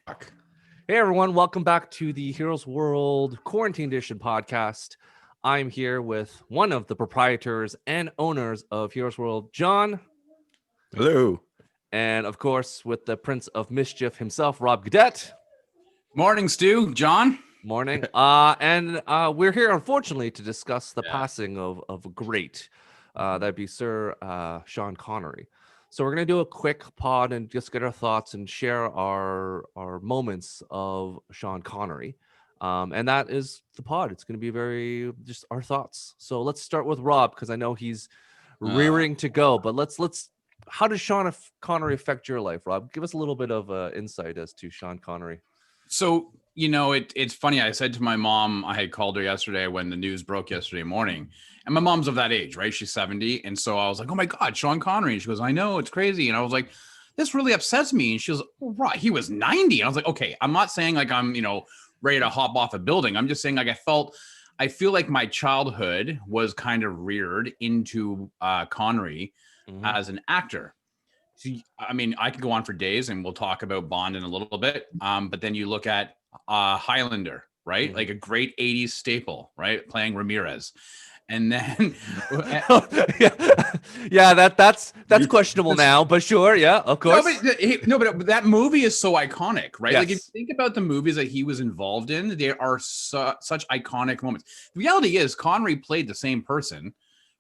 Hey everyone, welcome back to the Heroes World Quarantine Edition podcast. I'm here with one of the proprietors and owners of Heroes World, John, Hello. and of course with the Prince of Mischief himself, Rob Gadet. Morning, Stu. John. Morning. And we're here, unfortunately, to discuss the passing of a great. That'd be Sir Sean Connery. So we're going to do a quick pod and just get our thoughts and share our moments of Sean Connery. And that is the pod. It's going to be very just our thoughts. So let's start with Rob, because I know he's rearing to go. But let's how does Sean Connery affect your life, Rob? Give us a little bit of insight as to Sean Connery. So, it's funny. I said to my mom, I had called her yesterday when the news broke yesterday morning. And my mom's of that age, right? She's 70. And so I was like, oh my God, Sean Connery. And she goes, I know, it's crazy. And I was like, this really upsets me. And she was, oh, right, he was 90. And I was like, okay, I'm not saying like I'm, ready to hop off a building. I'm just saying like I feel like my childhood was kind of reared into Connery as an actor. So, I mean, I could go on for days and we'll talk about Bond in a little bit. But then you look at Highlander, right? Like a great 80s staple, right? Playing Ramirez. And then that's questionable now, but sure, yeah, of course. But that movie is so iconic, right? Yes. Like if you think about the movies that he was involved in, there are such iconic moments. The reality is Connery played the same person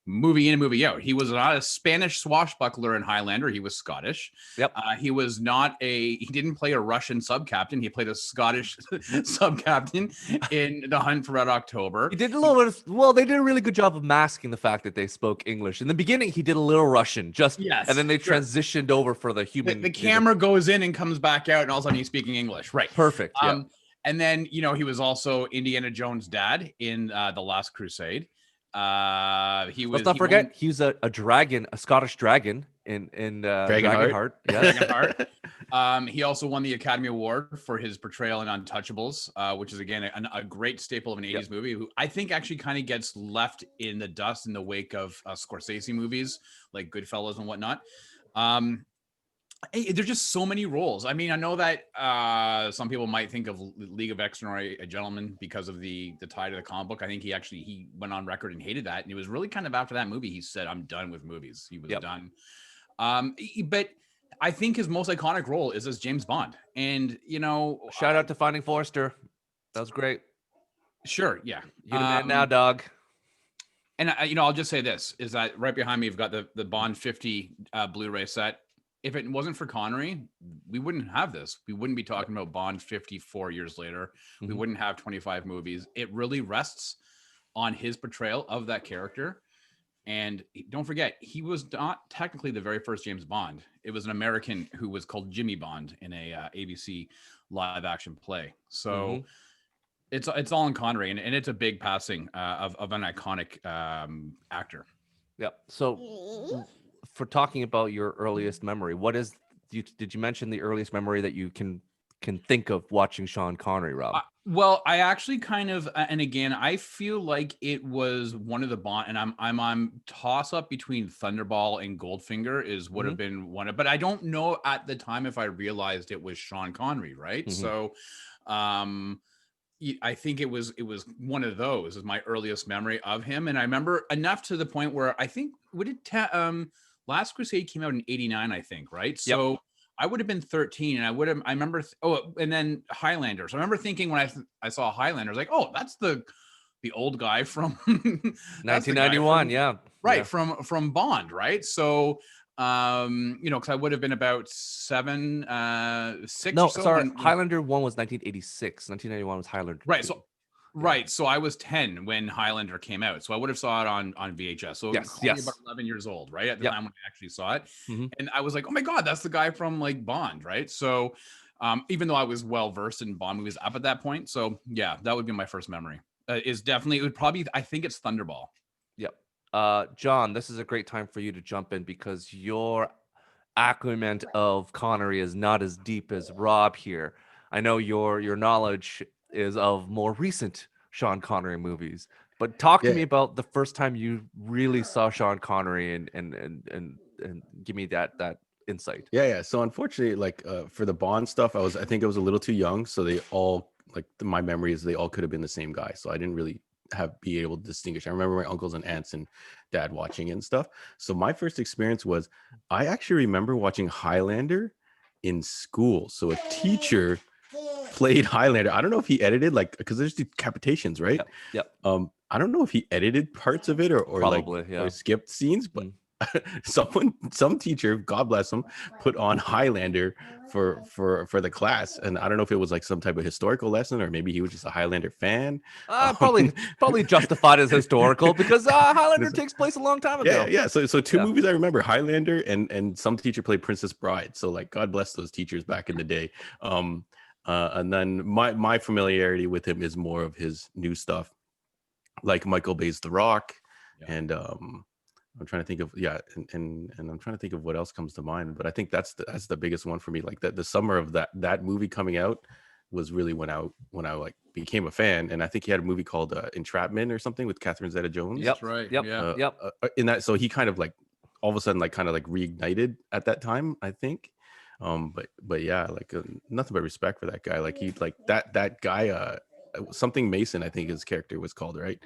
movie in and movie out. He was not a Spanish swashbuckler in Highlander. He was Scottish. Yep. He didn't play a Russian sub-captain. He played a Scottish sub-captain in The Hunt for Red October. He did a little bit they did a really good job of masking the fact that they spoke English. In the beginning, he did a little Russian, and then they transitioned over for the human. The camera goes in and comes back out, and all of a sudden he's speaking English. Right. Perfect. Yeah. And then, he was also Indiana Jones' dad in The Last Crusade. Let's not forget he was a dragon, a Scottish dragon in Dragonheart. Yeah. Dragonheart. He also won the Academy Award for his portrayal in Untouchables, which is again a great staple of an 80s movie. Who I think actually kind of gets left in the dust in the wake of Scorsese movies like Goodfellas and whatnot. There's just so many roles. I mean, I know that some people might think of League of Extraordinary Gentlemen because of the tie to the comic book. I think he went on record and hated that. And it was really kind of after that movie, he said, I'm done with movies. He was done. But I think his most iconic role is as James Bond. And, shout out to Finding Forrester. That was great. Sure. Yeah. You're the man now, dog. And, I'll just say this is that right behind me, you've got the Bond 50 Blu-ray set. If it wasn't for Connery, we wouldn't have this. We wouldn't be talking about Bond 54 years later. We wouldn't have 25 movies. It really rests on his portrayal of that character. And don't forget, he was not technically the very first James Bond. It was an American who was called Jimmy Bond in a ABC live action play. So it's all in Connery, and it's a big passing of an iconic actor. Yep. So for talking about your earliest memory, did you mention the earliest memory that you can think of watching Sean Connery, Rob? Well, I actually kind of, and again, I feel like it was one of the Bond, and I'm on toss up between Thunderball and Goldfinger would have been one of, but I don't know at the time if I realized it was Sean Connery, right? So, I think it was one of those is my earliest memory of him, and I remember enough to the point where I think Last Crusade came out in 89, I think, right? So I would have been 13, and I remember, and then Highlander. So I remember thinking when I saw Highlander, I was like, oh, that's the old guy from 1991, from Bond, right? So, because I would have been about 6. No, or so sorry, Highlander 1 was 1986. 1991 was Highlander 2. Right. So I was 10 when Highlander came out. So I would have saw it on VHS. So yes. About 11 years old, right? At the time when I actually saw it. And I was like, oh my God, that's the guy from like Bond, right? So even though I was well versed in Bond movies up at that point. So yeah, that would be my first memory. I think it's Thunderball. Yep. John, this is a great time for you to jump in because your acumen of Connery is not as deep as Rob here. I know your knowledge is of more recent Sean Connery movies, but talk to me about the first time you really saw Sean Connery and give me that insight. Yeah. So unfortunately, like for the Bond stuff, I think I was a little too young. So they all my memory is they all could have been the same guy. So I didn't really be able to distinguish. I remember my uncles and aunts and dad watching it and stuff. So my first experience was I actually remember watching Highlander in school. So a teacher played Highlander. I don't know if he edited because there's decapitations, right? Yep. I don't know if he edited parts of it or Probably, or skipped scenes, but some teacher, God bless him, put on Highlander for the class, and I don't know if it was like some type of historical lesson or maybe he was just a Highlander fan. Probably justified as historical because Highlander takes place a long time ago. Yeah. So two movies I remember: Highlander and some teacher played Princess Bride. So like, God bless those teachers back in the day. And then my familiarity with him is more of his new stuff, like Michael Bay's The Rock, and I'm trying to think of and I'm trying to think of what else comes to mind, but I think that's the biggest one for me. Like the summer of that movie coming out was really when I like became a fan, and I think he had a movie called Entrapment or something with Catherine Zeta-Jones. That's right. Yep. In that, so he kind of like all of a sudden like kind of like reignited at that time, I think. But yeah, like nothing but respect for that guy. Like he like that guy something Mason, I think his character was called, right?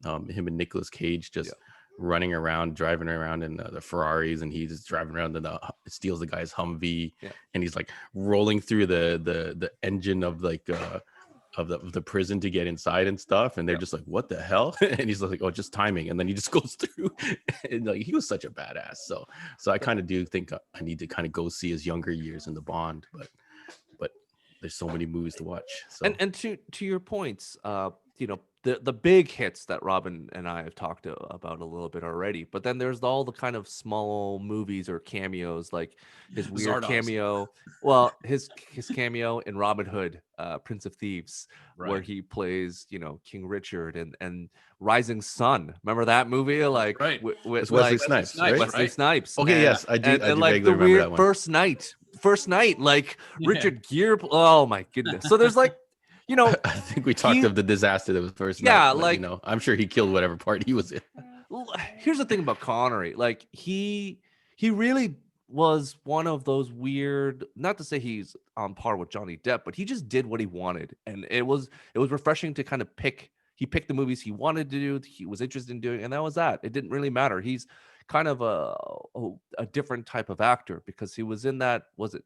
Him and Nicolas Cage just running around, driving around in the Ferraris, and he's just driving around and steals the guy's Humvee, and he's like rolling through the engine of like of the prison to get inside and stuff, and they're just like, what the hell? And he's like, oh, just timing, and then he just goes through, and like he was such a badass. So I kind of do think I need to kind of go see his younger years in the Bond, but there's so many movies to watch. So and to your points, the big hits that Robin and I have talked about a little bit already, but then there's all the kind of small movies or cameos, like his weird cameo. Well, his cameo in Robin Hood, Prince of Thieves, where he plays King Richard, and Rising Sun. Remember that movie? Like with Wesley Snipes, right? Wesley Snipes. Okay, yes, I do. And like the weird first night, like Richard Gere. Oh my goodness! So there's like. I think we talked of the disaster that was first night. Yeah, like I'm sure he killed whatever part he was in. Here's the thing about Connery, like he really was one of those weird. Not to say he's on par with Johnny Depp, but he just did what he wanted, and it was refreshing to kind of pick. He picked the movies he wanted to do, he was interested in doing, and that was that. It didn't really matter. He's kind of a different type of actor because he was in that. Was it?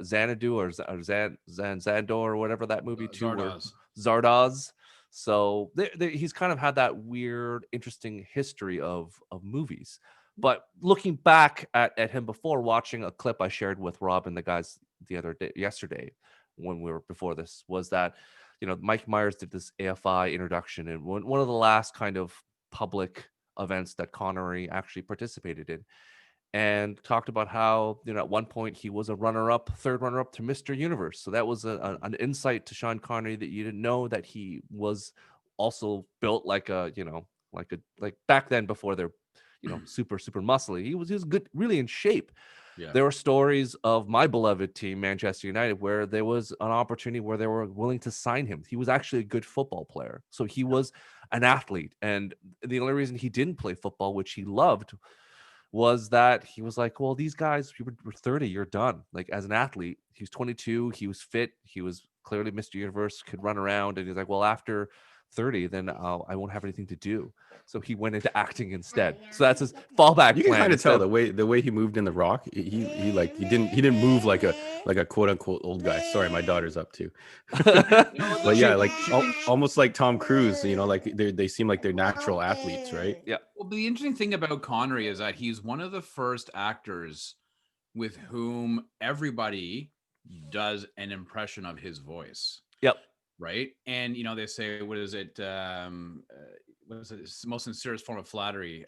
Xanadu or Zandor or whatever that movie too, Zardoz. So he's kind of had that weird, interesting history of movies. But looking back at him before, watching a clip I shared with Rob and the guys yesterday when we were before this, was that Mike Myers did this AFI introduction, and one of the last kind of public events that Connery actually participated in. And talked about how at one point he was a third runner-up to Mr. Universe. So that was an insight to Sean Connery that you didn't know, that he was also built like back then before they're super muscly. He was good, really in shape. Yeah. There were stories of my beloved team, Manchester United, where there was an opportunity where they were willing to sign him. He was actually a good football player, so he was an athlete. And the only reason he didn't play football, which he loved, was that he was like, well, these guys, you were 30, you're done. Like, as an athlete, he was 22, he was fit, he was clearly Mr. Universe, could run around, and he's like, well, after 30, then I won't have anything to do. So he went into acting instead. So that's his fallback. You can kind of tell the way he moved in The Rock. He didn't move like a quote unquote old guy. Sorry, my daughter's up too. But yeah, like almost like Tom Cruise. Like they seem like they're natural athletes, right? Yeah. Well, the interesting thing about Connery is that he's one of the first actors with whom everybody does an impression of his voice. Yep. Right. And they say, what is it? What is it? It's the most sincerest form of flattery.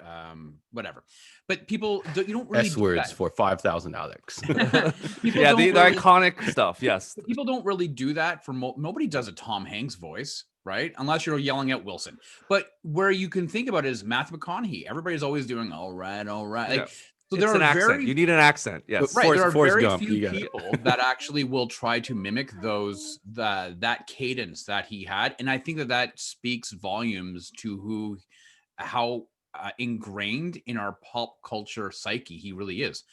Whatever. But people you don't really S-words for 5,000 Alex. Yeah, the iconic stuff. Yes. People don't really do that for nobody does a Tom Hanks voice, right? Unless you're yelling at Wilson. But where you can think about it is Matthew McConaughey. Everybody's always doing all right. Like, yeah. So there are you need an accent. Yes. Right. There are very few people that actually will try to mimic that cadence that he had. And I think that speaks volumes to how ingrained in our pop culture psyche he really is.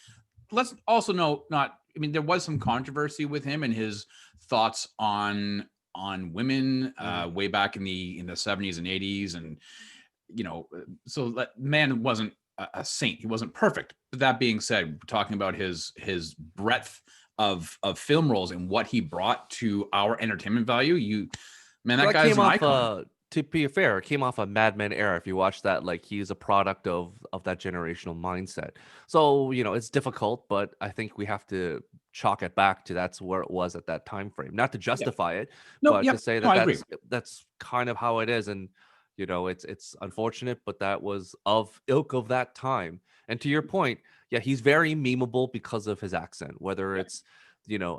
let's also know not. I mean, there was some controversy with him and his thoughts on women way back in the 70s and 80s, and so that man wasn't a saint. He wasn't perfect. But that being said, talking about his breadth of film roles and what he brought to our entertainment value, man, that guy's an icon. To be fair, it came off a Mad Men era. If you watch that, like he's a product of that generational mindset. So it's difficult, but I think we have to chalk it back to that's where it was at that time frame. Not to justify it, No, but to say no, that I agree. that's kind of how it is. And it's unfortunate, but that was of ilk of that time. And to your point, yeah, he's very memeable because of his accent. Whether it's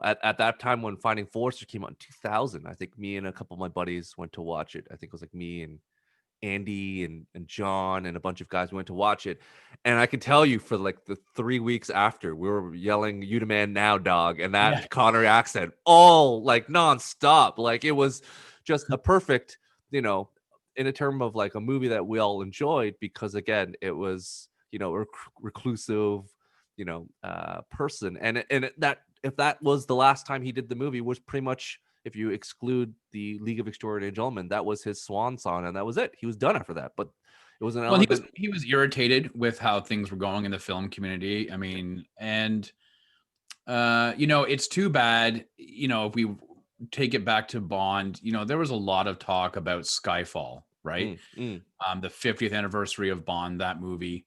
at that time when Finding Forrester came out in 2000, I think me and a couple of my buddies went to watch it. I think it was like me and Andy and John and a bunch of guys went to watch it. And I can tell you for like the 3 weeks after, we were yelling, "You the man now, dog," and that Connery accent all like nonstop. Like it was just a perfect, in a term of like a movie that we all enjoyed because again, it was, reclusive, person. That if that was the last time he did the movie was pretty much, if you exclude the League of Extraordinary Gentlemen, that was his swan song, and that was it. He was done after that. But it was an elegant. He was irritated with how things were going in the film community. I mean, and it's too bad. If we take it back to Bond, there was a lot of talk about Skyfall, right? The 50th anniversary of Bond, that movie.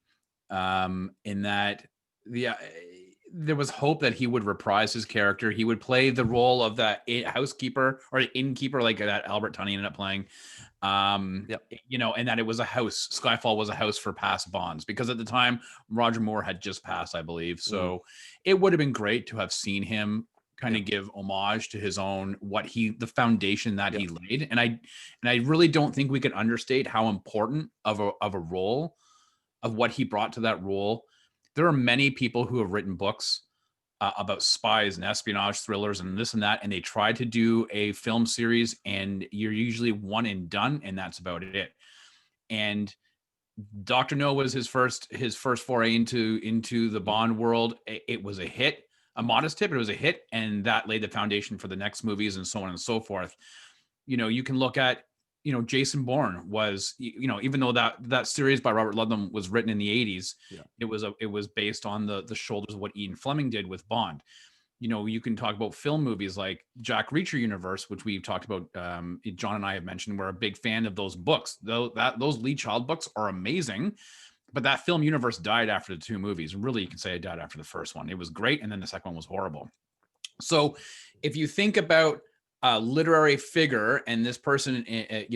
In that there was hope that he would reprise his character. He would play the role of that housekeeper or innkeeper, like that Albert Tunney ended up playing. And that it was a house. Skyfall was a house for past Bonds because at the time Roger Moore had just passed, I believe. So it would have been great to have seen him kind of give homage to his own the foundation that he laid. And I really don't think we can understate how important of a role of what he brought to that role. There are many people who have written books about spies and espionage thrillers and this and that, and they try to do a film series, and you're usually one and done, and that's about it. And Dr. No was his first foray into the Bond world. It was a hit, a modest hit, but it was a hit, and that laid the foundation for the next movies and so on and so forth. You can look at Jason Bourne was, even though that series by Robert Ludlum was written in the 80s, it was based on the shoulders of what Ian Fleming did with Bond. You can talk about film movies like Jack Reacher Universe, which we've talked about. John and I have mentioned we're a big fan of those books. Those Lee Child books are amazing, but that film universe died after the two movies. Really, you can say it died after the first one. It was great, and then the second one was horrible. So, if you think about a literary figure, and this person, it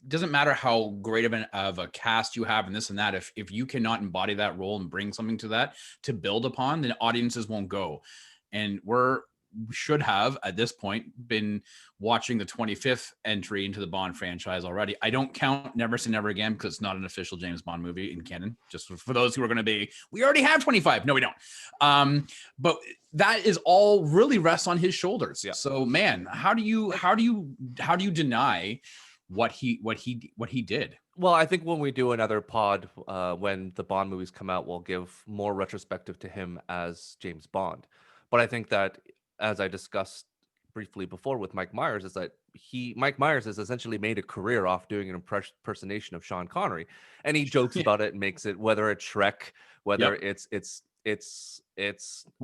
doesn't matter how great of a cast you have and this and that. If you cannot embody that role and bring something to that to build upon, then audiences won't go. And we should have at this point been watching the 25th entry into the Bond franchise already. I don't count Never Say Never Again because it's not an official James Bond movie in canon. Just for those who are going to be, we already have 25. No, we don't. But that is all really rests on his shoulders. Yeah. So, man, how do you deny what he did? Well, I think when we do another pod, when the Bond movies come out, we'll give more retrospective to him as James Bond. But I think that, as I discussed briefly before with Mike Myers, is that Mike Myers has essentially made a career off doing an impersonation of Sean Connery, and he jokes about it and makes it, whether it's Shrek, whether it's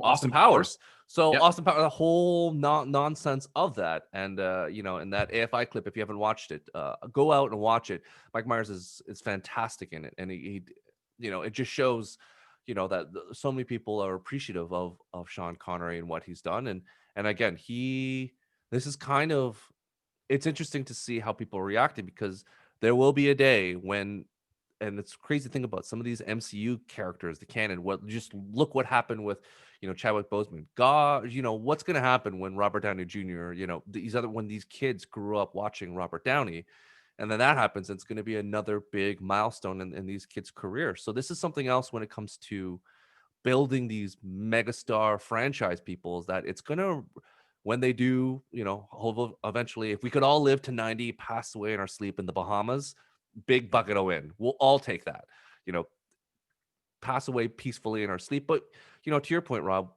Austin Powers. So Austin Powers, the whole nonsense of that, and in that AFI clip, if you haven't watched it, go out and watch it. Mike Myers is fantastic in it, and he it just shows that so many people are appreciative of Sean Connery and what he's done. And again, this is kind of, it's interesting to see how people reacted, because there will be a day when, and it's crazy to think about some of these MCU characters, the canon, just look what happened with, Chadwick Boseman. God, what's going to happen when Robert Downey Jr., when these kids grew up watching Robert Downey, and then that happens, it's going to be another big milestone in these kids' careers. So this is something else when it comes to building these megastar franchise people, is that it's going to, when they do, eventually, if we could all live to 90, pass away in our sleep in the Bahamas, big bucket of win. We'll all take that. pass away peacefully in our sleep. But to your point, Rob,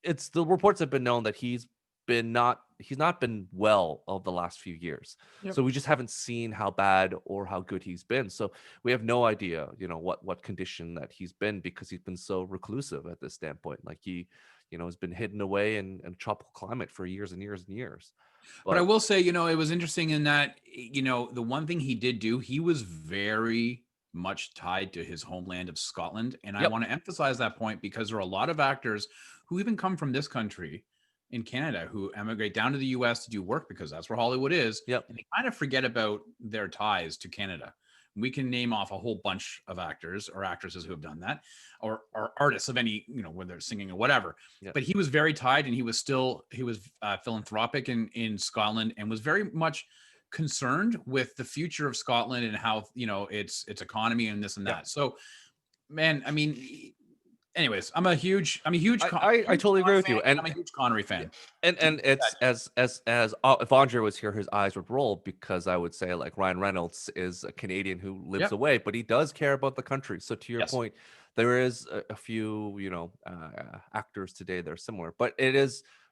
it's the reports have been known that he's not been well over the last few years. Yep. So we just haven't seen how bad or how good he's been. So we have no idea, what condition that he's been, because he's been so reclusive at this standpoint. Like he, has been hidden away in a tropical climate for years and years and years. But I will say, it was interesting in that, the one thing he did do, he was very much tied to his homeland of Scotland. And I want to emphasize that point, because there are a lot of actors who even come from this country in Canada who emigrate down to the US to do work, because that's where Hollywood is. And they kind of forget about their ties to Canada. We can name off a whole bunch of actors or actresses who have done that, or artists of any, whether they're singing or whatever. But he was very tied, and he was philanthropic in Scotland, and was very much concerned with the future of Scotland and how, its economy and this and that. So, man, I mean, anyways, I'm a huge. I totally agree with you, and I'm a huge Connery fan. And it's as if Andre was here, his eyes would roll, because I would say, like, Ryan Reynolds is a Canadian who lives away, but he does care about the country. So to your point, there is a few actors today that are similar, but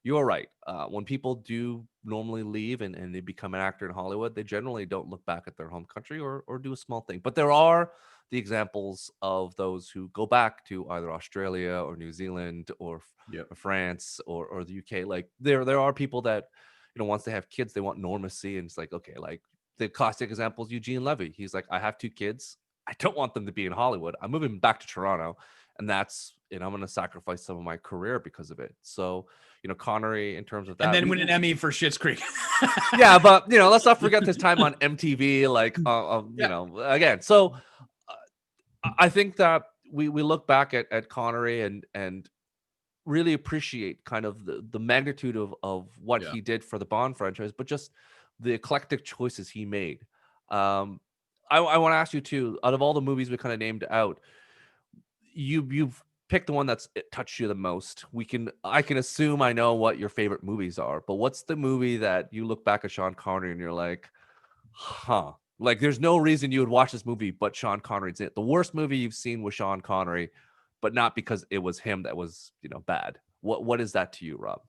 you're right. When people do normally leave and they become an actor in Hollywood, they generally don't look back at their home country or do a small thing. But there are the examples of those who go back to either Australia or New Zealand or France or the UK. Like there are people that, once they have kids, they want normacy. And it's like, okay, like the classic example is Eugene Levy. He's like, I have 2 kids. I don't want them to be in Hollywood. I'm moving back to Toronto. And that's, I'm going to sacrifice some of my career because of it. So, Connery, in terms of that. And then win an Emmy for Schitt's Creek. Yeah, but, let's not forget this time on MTV, like, again. So I think that we look back at Connery and really appreciate kind of the magnitude of what he did for the Bond franchise, but just the eclectic choices he made. I want to ask you too, out of all the movies we kind of named out, you've picked the one that's touched you the most. I can assume I know what your favorite movies are, but what's the movie that you look back at Sean Connery and you're like, like there's no reason you would watch this movie, but Sean Connery's in it. The worst movie you've seen was Sean Connery, but not because it was him that was, bad. What is that to you, Rob?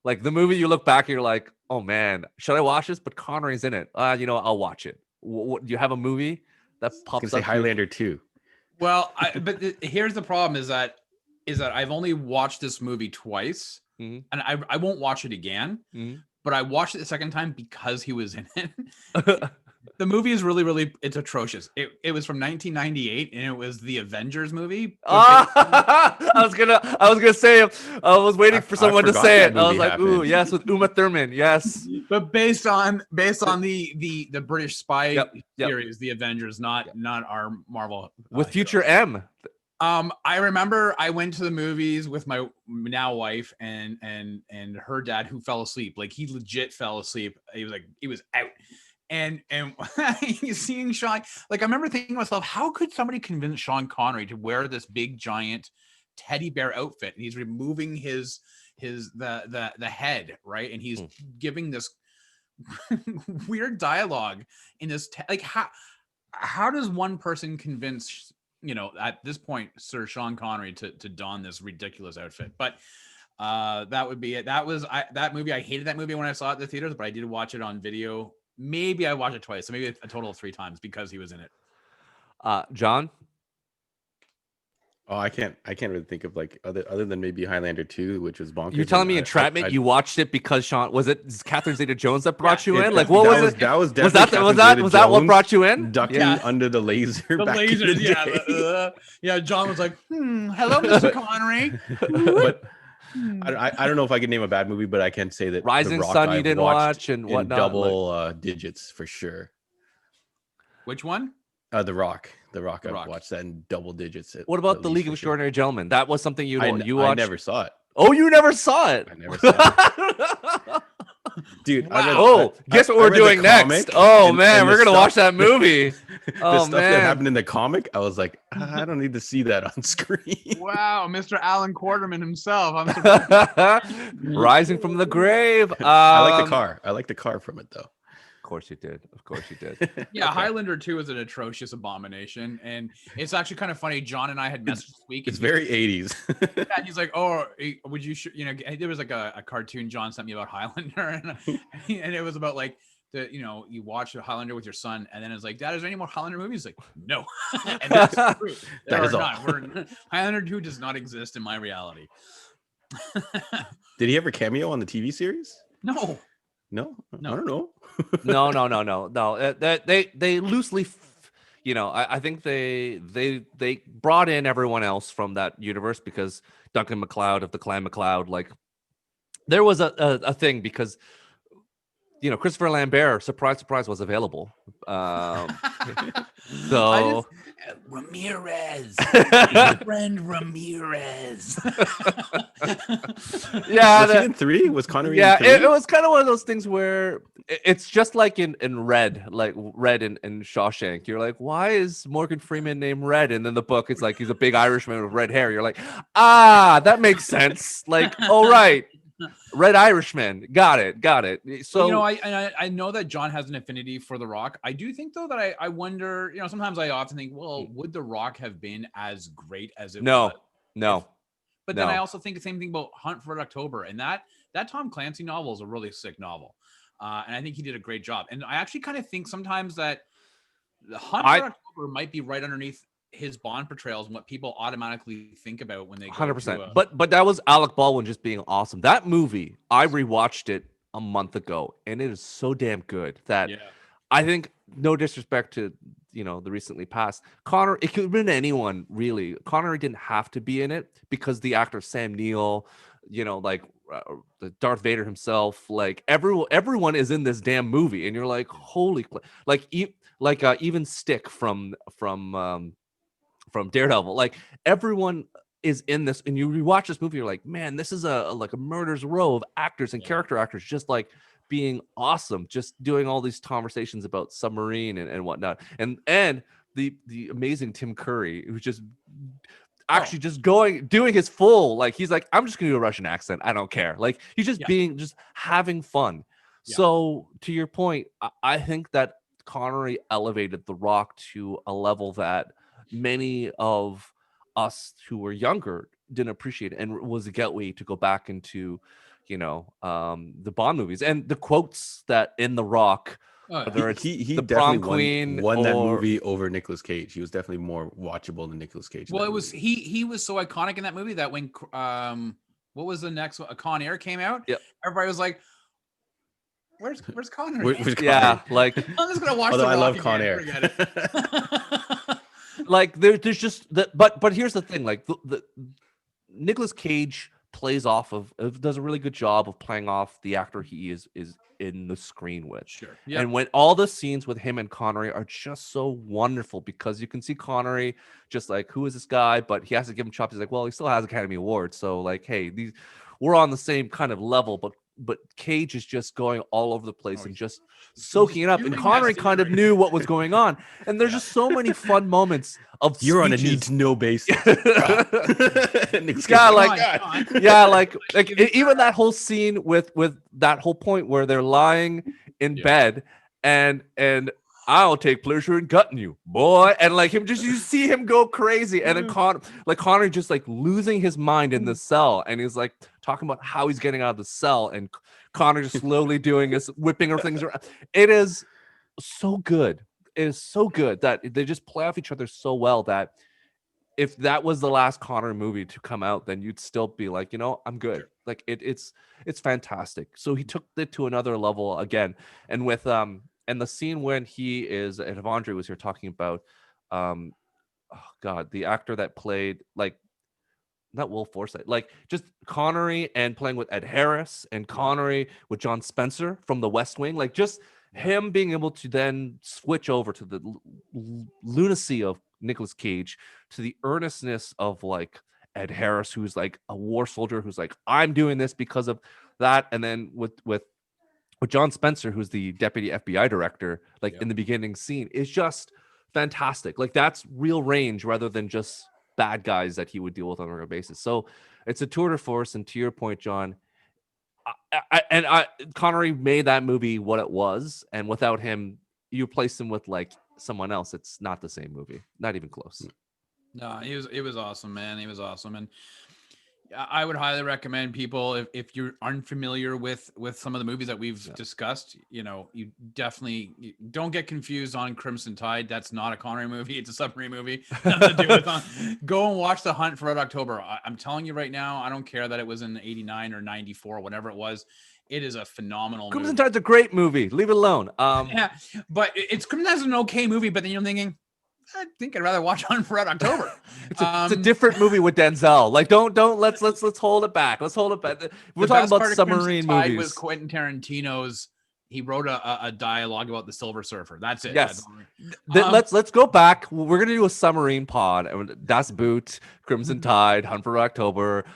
Like the movie you look back and you're like, oh man, should I watch this? But Connery's in it. I'll watch it. What do you have a movie that pops up? Highlander 2. Well, here's the problem is that I've only watched this movie twice, and I won't watch it again. But I watched it the second time because he was in it. The movie is really, really, it's atrocious. It was from 1998, and it was the Avengers movie. I was gonna say, I was waiting for someone to say it. I was like, ooh, yes, with Uma Thurman, yes. But based on the British spy series, the Avengers, not our Marvel. With Future M. I remember I went to the movies with my now wife and her dad, who fell asleep. Like he legit fell asleep. He was out. And seeing Sean, like I remember thinking to myself, how could somebody convince Sean Connery to wear this big giant teddy bear outfit? And he's removing the head, right? And he's giving this weird dialogue in this how does one person convince at this point Sir Sean Connery to don this ridiculous outfit? But that would be it. That movie, I hated that movie when I saw it at the theaters, but I did watch it on video. Maybe I watched it twice, so maybe a total of 3 times because he was in it. John? Oh, I can't really think of like other than maybe Highlander 2, which was bonkers. You're telling me Entrapment, you watched it because Sean, was it Catherine Zeta-Jones that brought you in? Like what was it? That was that what brought you in? Ducking under the laser. The lasers, yeah. John was like, hello, Mr. Connery. But I don't know if I can name a bad movie, but I can say that Rising Sun you didn't watch and whatnot. Double digits for sure. Which one? The Rock. I've watched that in double digits. What about The League of Extraordinary Gentlemen? That was something you watched? I never saw it. Oh, you never saw it? I never saw it. Dude, wow. Guess what we're doing next? Oh man, we're gonna watch that movie. The stuff that happened in the comic, I was like, I don't need to see that on screen. Wow, Mr. Alan Quarterman himself. I'm surprised. Rising from the grave. I like the car. I like the car from it though. course you did. Of course you did. Yeah, Okay. Highlander 2 is an atrocious abomination, and it's actually kind of funny. John and I had messaged this week. It's and very 80s. and he's like, "Oh, would you? There was like a cartoon John sent me about Highlander, and it was about like you watch Highlander with your son, and then it's like, Dad, is there any more Highlander movies? Like, no, and that's true. There That is are all. not. Highlander 2 does not exist in my reality. Did he ever cameo on the TV series? No. No, No. I don't know. No. They loosely, I think they brought in everyone else from that universe because Duncan MacLeod of the Clan MacLeod, like there was a thing because Christopher Lambert, surprise, was available. So Ramirez, my friend Ramirez. yeah, Was he in 3? Was Connery yeah, in 3? it was kind of one of those things where it's just like in Red, like Red in Shawshank. You're like, why is Morgan Freeman named Red? And then the book, it's like he's a big Irishman with red hair. You're like, that makes sense. Like, all right, Red Irishman, got it. So Well, I know that John has an affinity for The Rock. I do think though that I wonder, sometimes I often think, well, would The Rock have been as great as it was? No. But then I also think the same thing about Hunt for Red October, and that Tom Clancy novel is a really sick novel, and I think he did a great job. And I actually kind of think sometimes that the Hunt for October might be right underneath his Bond portrayals and what people automatically think about when they go 100%. But that was Alec Baldwin just being awesome. That movie, I rewatched it a month ago, and it is so damn good that I think, no disrespect to the recently passed Connery, it could have been anyone really. Connery didn't have to be in it because the actor Sam Neill, like the Darth Vader himself, like everyone is in this damn movie, and you're like, holy, like even Stick from Daredevil, like everyone is in this, and you rewatch this movie, you're like, man, this is a murder's row of actors and character actors just like being awesome, just doing all these conversations about submarine and whatnot, and the amazing Tim Curry, who's just actually just doing his full, like he's like, I'm just gonna do a Russian accent, I don't care, like he's just just having fun. So to your point, I think that Connery elevated The Rock to a level that many of us who were younger didn't appreciate it, and was a gateway to go back into the Bond movies and the quotes that in The Rock, whether it's he the definitely prom queen won that movie over Nicolas Cage. He was definitely more watchable than Nicolas Cage. Well, it was he was so iconic in that movie that when what was the next one? A Con Air came out. Yep. Everybody was like, Where's Connery? Where's yeah, like I'm just gonna watch. although The I Rock love Con again. Air. Forget it. like there's just that, but here's the thing, like the Nicolas Cage plays off of does a really good job of playing off the actor he is in the screen with. Sure. And when all the scenes with him and Connery are just so wonderful, because you can see Connery just like, who is this guy? But he has to give him chops. He's like, well, he still has Academy Awards, so like, hey, we're on the same kind of level. But Cage is just going all over the place and just soaking it up. And Connery kind of knew what was going on. And there's just so many fun moments of You're on a speeches. need to know basis. Even that whole scene with that whole point where they're lying in bed and I'll take pleasure in gutting you, boy. And like him, just you see him go crazy, and then Connery just like losing his mind in the cell, and he's like talking about how he's getting out of the cell, and Connery just slowly doing this, whipping her things around. It is so good. It is so good that they just play off each other so well that if that was the last Connery movie to come out, then you'd still be like, I'm good. Sure. Like it's fantastic. So he took it to another level again, and with and the scene when he is, and if Andre was here talking about, the actor that played, like, not Will Forsythe, like just Connery and playing with Ed Harris, and Connery with John Spencer from The West Wing, like just him being able to then switch over to the lunacy of Nicolas Cage, to the earnestness of like Ed Harris, who's like a war soldier, who's like, I'm doing this because of that, and then with John Spencer, who's the deputy FBI director, like in the beginning scene, is just fantastic. Like that's real range rather than just bad guys that he would deal with on a regular basis. So it's a tour de force. And to your point, John, Connery made that movie what it was, and without him, you replace him with like someone else. It's not the same movie, not even close. No, it was awesome, man. He was awesome, and I would highly recommend people if you're unfamiliar with some of the movies that we've discussed. You definitely don't get confused on Crimson Tide. That's not a Connery movie; it's a submarine movie. Nothing to do with Go and watch The Hunt for Red October. I'm telling you right now, I don't care that it was in '89 or '94, whatever it was. It is a phenomenal Crimson movie. Tide's a great movie. Leave it alone. Yeah, but it's Crimson Tide's an okay movie. But then you're thinking, I think I'd rather watch Hunt for Red October. It's a different movie with Denzel. Like, don't let's hold it back. Let's hold it back. We're talking about submarine movies. Was Quentin Tarantino's. He wrote a dialogue about the Silver Surfer. That's it. Yes. Let's go back. We're gonna do a submarine pod. Das Boot, Crimson Tide, Hunt for October,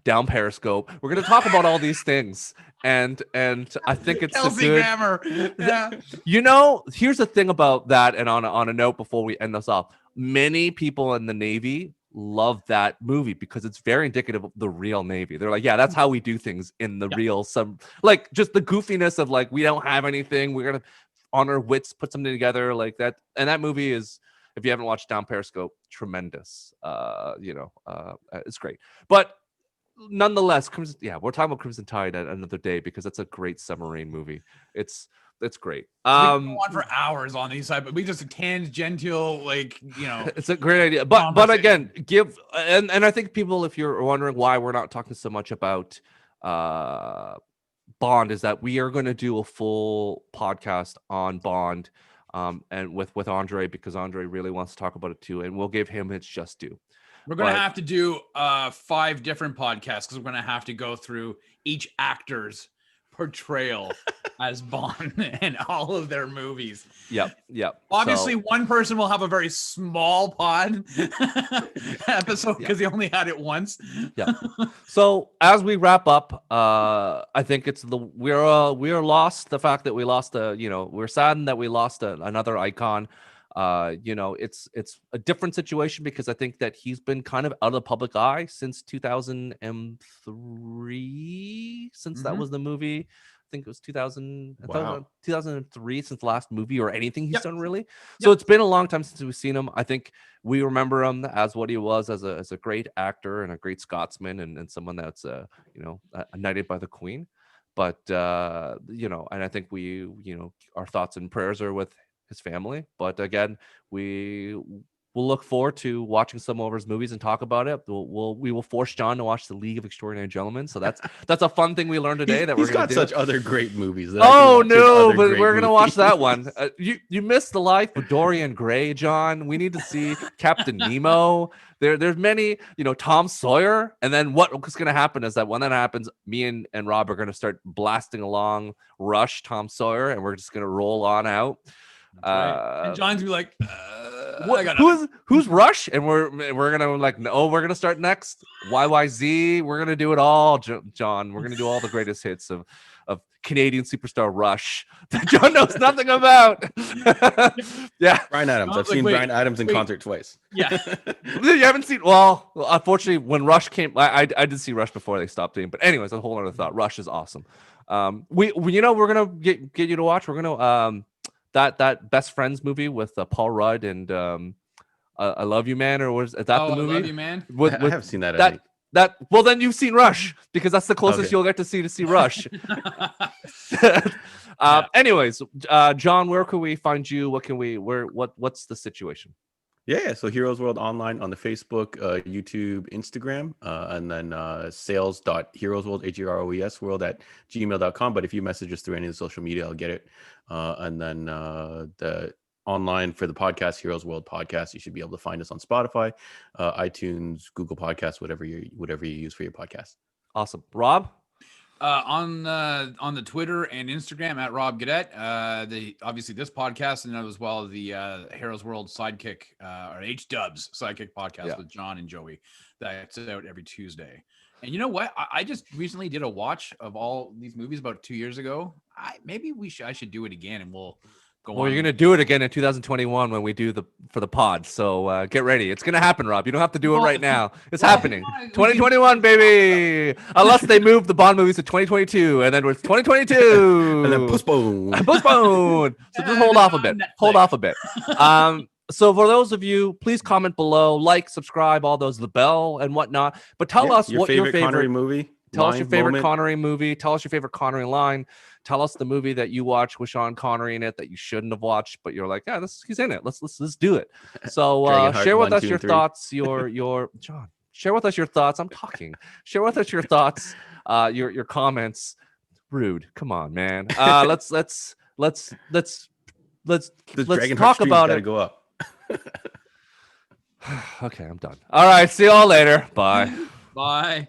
Down Periscope. We're gonna talk about all these things. And I think it's Kelsey Grammer. Yeah. Here's the thing about that. And on a note before we end this off, many people in the Navy love that movie because it's very indicative of the real Navy. They're like, yeah, that's how we do things in the real like just the goofiness of like, we don't have anything. We're gonna on our wits put something together like that. And that movie is, if you haven't watched Down Periscope, tremendous. It's great. But nonetheless, we're talking about Crimson Tide at another day because that's a great submarine movie. It's great. We can go on for hours on these side, but we just tangential, it's a great idea. But again, and I think people, if you're wondering why we're not talking so much about Bond, is that we are going to do a full podcast on Bond, and with Andre, because Andre really wants to talk about it too, and we'll give him his just due. We're going to have to do 5 different podcasts because we're going to have to go through each actor's portrayal as Bond and all of their movies. Yep. Obviously, one person will have a very small pod episode because he only had it once. Yeah. So as we wrap up, I think it's we are lost. The fact that we lost we're saddened that we lost another icon. It's a different situation because I think that he's been kind of out of the public eye since 2003, since that was the movie. I think it was 2003 since the last movie or anything he's done really. So it's been a long time since we've seen him. I think we remember him as what he was as a great actor and a great Scotsman and someone that's knighted by the Queen. But and I think we our thoughts and prayers are with his family. But again, we'll look forward to watching some of his movies and talk about it. We will force John to watch The League of Extraordinary Gentlemen. So that's a fun thing we learned today. That we're going to do. He's got such other great movies. Oh no, but we're going to watch that one. You missed The Life of Dorian Gray, John. We need to see Captain Nemo. There's many, Tom Sawyer. And then what's going to happen is that when that happens, me and Rob are going to start blasting along Rush, Tom Sawyer, and we're just going to roll on out. Right. And John's gonna be like, who's Rush? And we're gonna we're gonna start next. YYZ. We're gonna do it all, John. We're gonna do all the greatest hits of Canadian superstar Rush that John knows nothing about. Yeah, Bryan Adams. I've seen Bryan Adams in concert twice. Yeah, you haven't seen. Well, unfortunately, when Rush came, I did see Rush before they stopped doing. But anyways, a whole other thought. Rush is awesome. We're gonna get you to watch. We're gonna that Best Friends movie with Paul Rudd and I Love You Man, or was that the movie? I Love You Man. I have seen that. Well, then you've seen Rush because that's the closest you'll get to see Rush. Anyways, John, where can we find you? What's the situation? Yeah. So Heroes World Online on the Facebook, YouTube, Instagram, and then sales.heroesworld, HEROES world at gmail.com. But if you message us through any of the social media, I'll get it. And then the online for the podcast, Heroes World Podcast, you should be able to find us on Spotify, iTunes, Google Podcasts, whatever you use for your podcast. Awesome. Rob? On the Twitter and Instagram at Rob Gadet, obviously this podcast, and as well as the Heroes World Sidekick or H-Dubs Sidekick podcast with John and Joey that's out every Tuesday. And you know what? I just recently did a watch of all these movies about 2 years ago. I should do it again, and we'll go Well, on. you're gonna do it again in 2021 when we do for the pod. So get ready. It's gonna happen, Rob. You don't have to do it right now. It's happening. 2021, baby. Unless they move the Bond movies to 2022, and then it's 2022, And then postpone. Postpone. So just hold off a bit. Hold off a bit. So for those of you, please comment below, like, subscribe, all those, the bell and whatnot. But tell us what your favorite Connery movie. Tell us your favorite moment. Connery movie. Tell us your favorite Connery line. Tell us the movie that you watched with Sean Connery in it that you shouldn't have watched, but you're like, yeah, he's in it. Let's do it. So Dragonheart share with 1, us 2, your and 3. thoughts. Your John. Share with us your thoughts. I'm talking. Share with us your thoughts. Your comments. Rude. Come on, man. Let's This Dragonheart talk stream's about gotta it. go up. Okay, I'm done. All right. See you all later. Bye. Bye.